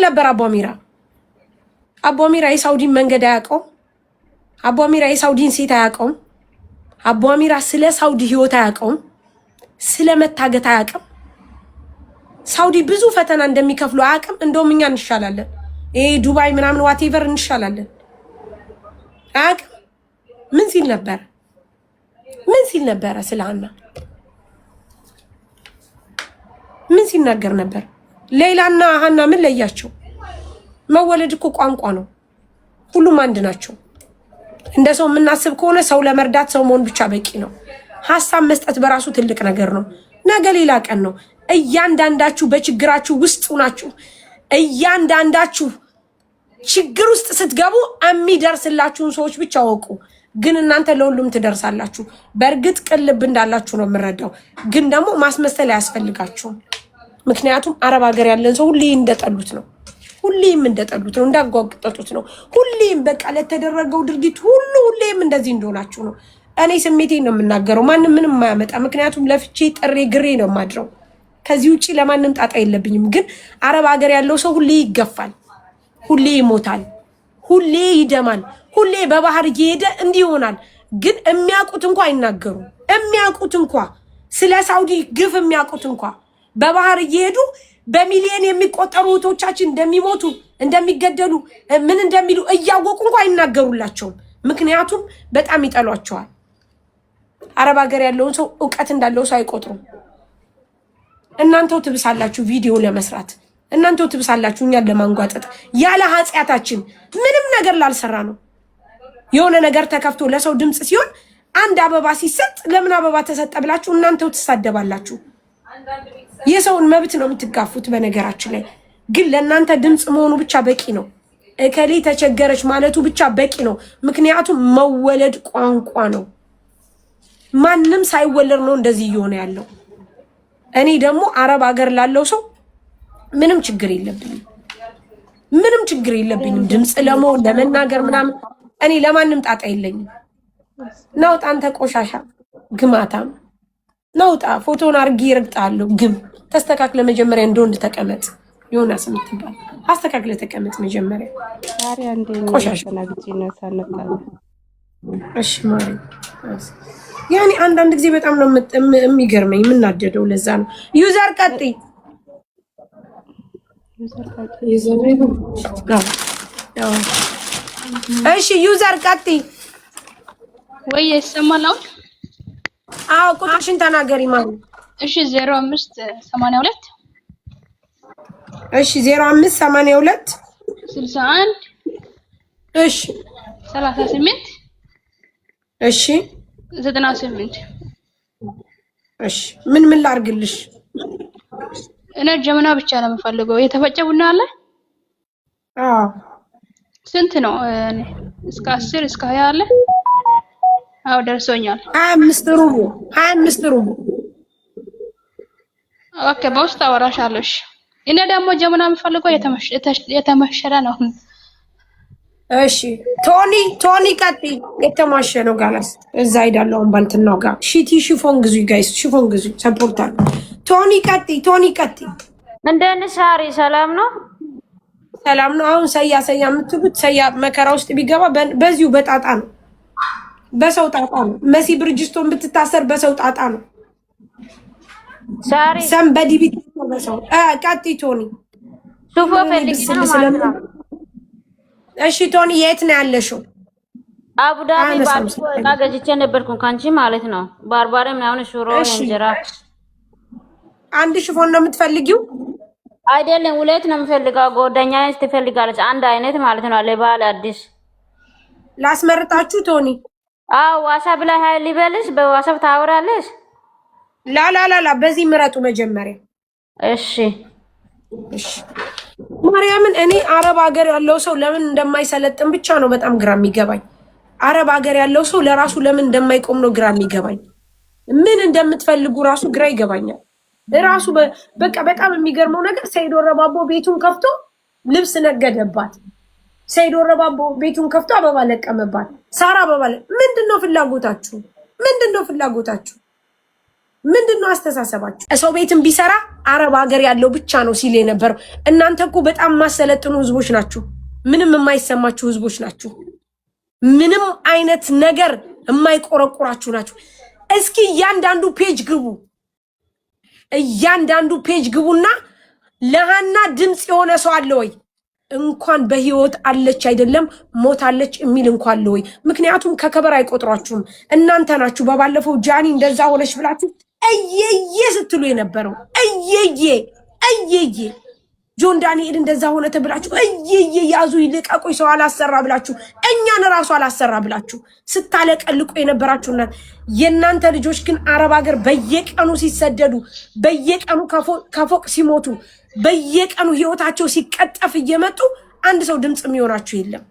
ነበር አቧሚራ? አቧሚራ የሳውዲን መንገድ አያውቀውም። አቧሚራ የሳውዲን ሴት አያውቀውም። አቧሚራ ስለ ሳውዲ ህይወት አያውቀውም። ስለ መታገት አያውቅም። ሳውዲ ብዙ ፈተና እንደሚከፍሉ አያውቅም። እንደውም እኛ እንሻላለን። ይሄ ዱባይ ምናምን ዋቴቨር እንሻላለን። አያውቅም። ምን ሲል ነበር? ምን ሲል ነበረ? ስለ ሀና ምን ሲናገር ነበር? ሌላና ሀና ምን ለያቸው? መወለድ እኮ ቋንቋ ነው። ሁሉም አንድ ናቸው። እንደ ሰው የምናስብ ከሆነ ሰው ለመርዳት ሰው መሆን ብቻ በቂ ነው። ሀሳብ መስጠት በራሱ ትልቅ ነገር ነው። ነገ ሌላ ቀን ነው። እያንዳንዳችሁ በችግራችሁ ውስጥ ናችሁ። እያንዳንዳችሁ ችግር ውስጥ ስትገቡ የሚደርስላችሁን ሰዎች ብቻ ወቁ። ግን እናንተ ለሁሉም ትደርሳላችሁ። በእርግጥ ቅልብ እንዳላችሁ ነው የምረዳው። ግን ደግሞ ማስመሰል አያስፈልጋችሁም። ምክንያቱም አረብ ሀገር ያለን ሰው ሁሌ እንደጠሉት ነው። ሁሌም እንደጠሉት ነው፣ እንዳጓግጠጡት ነው። ሁሌም በቃ ለተደረገው ድርጊት ሁሌም እንደዚህ እንደሆናችሁ ነው። እኔ ስሜቴን ነው የምናገረው። ማንም ምንም የማያመጣ ምክንያቱም ለፍቼ ጥሬ ግሬ ነው የማድረው። ከዚህ ውጪ ለማንም ጣጣ የለብኝም። ግን አረብ ሀገር ያለው ሰው ሁሌ ይገፋል፣ ሁሌ ይሞታል፣ ሁሌ ይደማል፣ ሁሌ በባህር እየሄደ እንዲህ ይሆናል። ግን የሚያውቁት እንኳ አይናገሩም። የሚያውቁት እንኳ ስለ ሳውዲ ግፍ የሚያውቁት እንኳ በባህር እየሄዱ በሚሊዮን የሚቆጠሩ እህቶቻችን እንደሚሞቱ እንደሚገደሉ ምን እንደሚሉ እያወቁ እንኳ አይናገሩላቸውም። ምክንያቱም በጣም ይጠሏቸዋል። አረብ ሀገር ያለውን ሰው እውቀት እንዳለው ሰው አይቆጥሩም። እናንተው ትብሳላችሁ ቪዲዮ ለመስራት፣ እናንተው ትብሳላችሁ እኛን ለማንጓጠጥ። ያለ ኃጢአታችን ምንም ነገር ላልሰራ ነው። የሆነ ነገር ተከፍቶ ለሰው ድምፅ ሲሆን አንድ አበባ ሲሰጥ ለምን አበባ ተሰጠ ብላችሁ እናንተው ትሳደባላችሁ። የሰውን መብት ነው የምትጋፉት። በነገራችን ላይ ግን ለእናንተ ድምፅ መሆኑ ብቻ በቂ ነው። እከሌ ተቸገረች ማለቱ ብቻ በቂ ነው። ምክንያቱም መወለድ ቋንቋ ነው። ማንም ሳይወለድ ነው እንደዚህ እየሆነ ያለው። እኔ ደግሞ አረብ ሀገር ላለው ሰው ምንም ችግር የለብኝም። ምንም ችግር የለብኝም ድምፅ ለመሆን ለመናገር ምናምን። እኔ ለማንም ጣጣ የለኝም። ናውጣ አንተ ቆሻሻ ግማታም ናውጣ። ፎቶን አርጊ ይረግጣለሁ። ግም ተስተካክለ መጀመሪያ እንደወንድ ተቀመጥ። ዮናስ የምትባል አስተካክለ ተቀመጥ መጀመሪያ። ቆሻሻ እሺ ማሪ። ያኔ አንዳንድ ጊዜ በጣም ነው የሚገርመኝ የምናደደው። ለዛ ነው ዩዘር ቀጥይ እሺ ዩዘር ቀጥይ። ወይ ይሰማል አሁን? አዎ ቁጥርሽን ተናገሪ ማለት። እሺ 0582 እሺ 0582 61 እሺ 38 እሺ 98 እሺ ምን ላድርግልሽ? እኔ ጀመና ብቻ ነው የምፈልገው። የተፈጨ ቡና አለ? አዎ ስንት ነው? እስከ 10 እስከ 20 አለ? አዎ ደርሶኛል። 25 ሩቡ 25 ሩቡ። ኦኬ በውስጥ አወራሻለሁ። እሺ እኔ ደግሞ ጀመና የምፈልገው የተመሸረ ነው። እሺ ቶኒ ቀጥይ። የተማሸ ነው ጋላስ እዛ ሄዳለሁ። ባልትናው ጋር ሺቲ ሽፎን ግዙ ጋይስ፣ ሽፎን ግዙ። ሰፖርት አለ። ቶኒ ቀጥይ። እንደነ ሳሪ ሰላም ነው? ሰላም ነው። አሁን ሰያ የምትሉት ሰያ መከራ ውስጥ ቢገባ በዚሁ በጣጣ ነው፣ በሰው ጣጣ ነው። መሲ ብርጅስቶን ብትታሰር በሰው ጣጣ ነው። ሳሪ ሰንበዲ ቢት በሰው ቀጥይ። ቶኒ ሱፎ ፈልጊ ነው ማለት ነው። እሺ ቶኒ የት ነው ያለሽው? አቡዳቢ ባልኮ እቃ ገዝቼ ነበርኩኝ ካንቺ ማለት ነው። ባርባሬ ምናምን ሽሮ እንጀራ። አንድ ሽፎን ነው የምትፈልጊው? አይደለም ሁለት ነው የምፈልገው። ጎደኛዬ ትፈልጋለች አንድ አይነት ማለት ነው። ለባል አዲስ ላስመርጣችሁ ቶኒ። አዎ ዋትስአፕ ላይ ሀይ ሊበልሽ በዋትስአፕ ታወራለሽ? ላ በዚህ ምረጡ መጀመሪያ። እሺ ማርያምን እኔ አረብ ሀገር ያለው ሰው ለምን እንደማይሰለጥን ብቻ ነው በጣም ግራ የሚገባኝ። አረብ ሀገር ያለው ሰው ለራሱ ለምን እንደማይቆም ነው ግራ የሚገባኝ። ምን እንደምትፈልጉ ራሱ ግራ ይገባኛል። ራሱ በቃ በጣም የሚገርመው ነገር ሰይዶ ረባቦ ቤቱን ከፍቶ ልብስ ነገደባት። ሰይዶ ረባቦ ቤቱን ከፍቶ አበባ ለቀመባት። ሳራ አበባ ምንድነው ፍላጎታችሁ? ምንድነው አስተሳሰባችሁ? ሰው ቤትም ቢሰራ አረብ ሀገር ያለው ብቻ ነው ሲል የነበረው። እናንተ እኮ በጣም ማሰለጥኑ ህዝቦች ናችሁ። ምንም የማይሰማችሁ ህዝቦች ናችሁ። ምንም አይነት ነገር የማይቆረቁራችሁ ናችሁ። እስኪ እያንዳንዱ ፔጅ ግቡና ለሃና ድምጽ የሆነ ሰው አለ ወይ? እንኳን በህይወት አለች አይደለም ሞታለች የሚል እንኳን አለ ወይ? ምክንያቱም ከከበር አይቆጥሯችሁም። እናንተ ናችሁ በባለፈው ጃኒ እንደዛ ሆነች ብላችሁ እየየ ስትሉ የነበረው እየየ ጆን ዳንኤል እንደዛ ሆነ ተብላችሁ እየየ ያዙ ይልቀቁኝ ሰው አላሰራ ብላችሁ እኛን ራሱ አላሰራ ብላችሁ ስታለቀልቁ የነበራችሁና የናንተ ልጆች ግን አረብ ሀገር በየቀኑ ሲሰደዱ በየቀኑ ከፎቅ ሲሞቱ በየቀኑ ህይወታቸው ሲቀጠፍ እየመጡ አንድ ሰው ድምጽ የሚሆናችሁ የለም።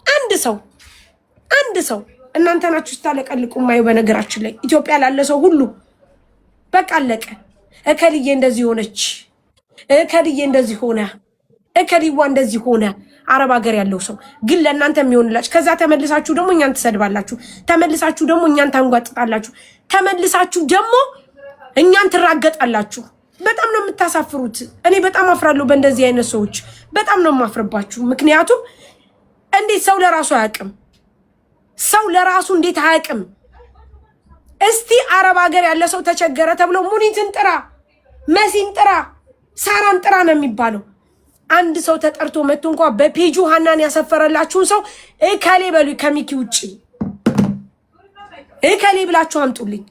አንድ ሰው እናንተ ናችሁ ስታለቀልቁ ማየው። በነገራችን ላይ ኢትዮጵያ ላለ ሰው ሁሉ በቃ አለቀ። እከልዬ እንደዚህ ሆነች፣ እከልዬ እንደዚህ ሆነ፣ እከልይዋ እንደዚህ ሆነ። አረብ ሀገር ያለው ሰው ግን ለእናንተ የሚሆንላችሁ ከዛ ተመልሳችሁ ደግሞ እኛን ትሰድባላችሁ፣ ተመልሳችሁ ደግሞ እኛን ታንጓጥጣላችሁ፣ ተመልሳችሁ ደግሞ እኛን ትራገጣላችሁ። በጣም ነው የምታሳፍሩት። እኔ በጣም አፍራለሁ በእንደዚህ አይነት ሰዎች፣ በጣም ነው የማፍርባችሁ። ምክንያቱም እንዴት ሰው ለራሱ አያውቅም? ሰው ለራሱ እንዴት አያውቅም? እስቲ አረብ ሀገር ያለ ሰው ተቸገረ ተብሎ ሙኒትን ጥራ፣ መሲን ጥራ፣ ሳራን ጥራ ነው የሚባለው። አንድ ሰው ተጠርቶ መጥቶ እንኳን በፔጁ ሃናን ያሰፈረላችሁን ሰው እከሌ በሉ፣ ከሚኪ ውጪ እከሌ ብላችሁ አምጡልኝ።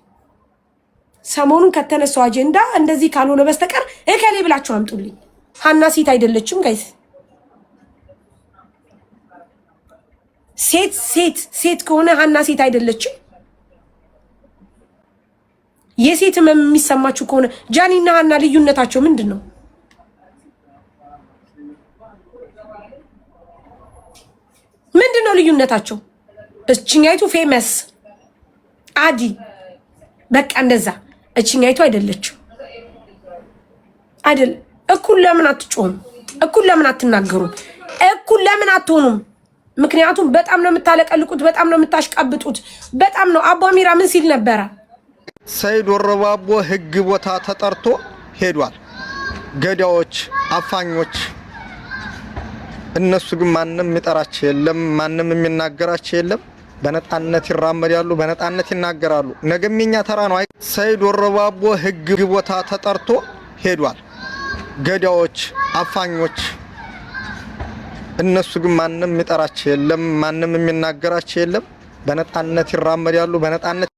ሰሞኑን ከተነሳው አጀንዳ እንደዚህ ካልሆነ በስተቀር እከሌ ብላችሁ አምጡልኝ። ሃና ሴት አይደለችም ጋይስ። ሴት ከሆነ ሃና ሴት አይደለችም። የሴት የሚሰማችሁ ከሆነ ጃኒና ሃና ልዩነታቸው ምንድነው? ምንድነው ልዩነታቸው? እችኛይቱ ፌመስ አዲ በቃ እንደዛ፣ እችኛይቱ አይደለችም። አይደል? እኩል ለምን አትጮም? እኩል ለምን አትናገሩም? እኩል ለምን አትሆኑም? ምክንያቱም በጣም ነው የምታለቀልቁት፣ በጣም ነው የምታሽቃብጡት፣ በጣም ነው። አባሚራ ምን ሲል ነበረ? ሰይድ ወረባቦ ህግ ቦታ ተጠርቶ ሄዷል። ገዳዮች፣ አፋኞች እነሱ ግን ማንንም የሚጠራቸው የለም፣ ማንንም የሚናገራቸው የለም። በነጣነት ይራመዳሉ፣ በነጣነት ይናገራሉ። ነገምኛ ተራ ነው። ሰይድ ወረባቦ ህግ ቦታ ተጠርቶ ሄዷል። ገዳዮች፣ አፋኞች እነሱ ግን ማንንም የሚጠራቸው የለም፣ ማንንም የሚናገራቸው የለም። በነጣነት ይራመዳሉ፣ በነጣነት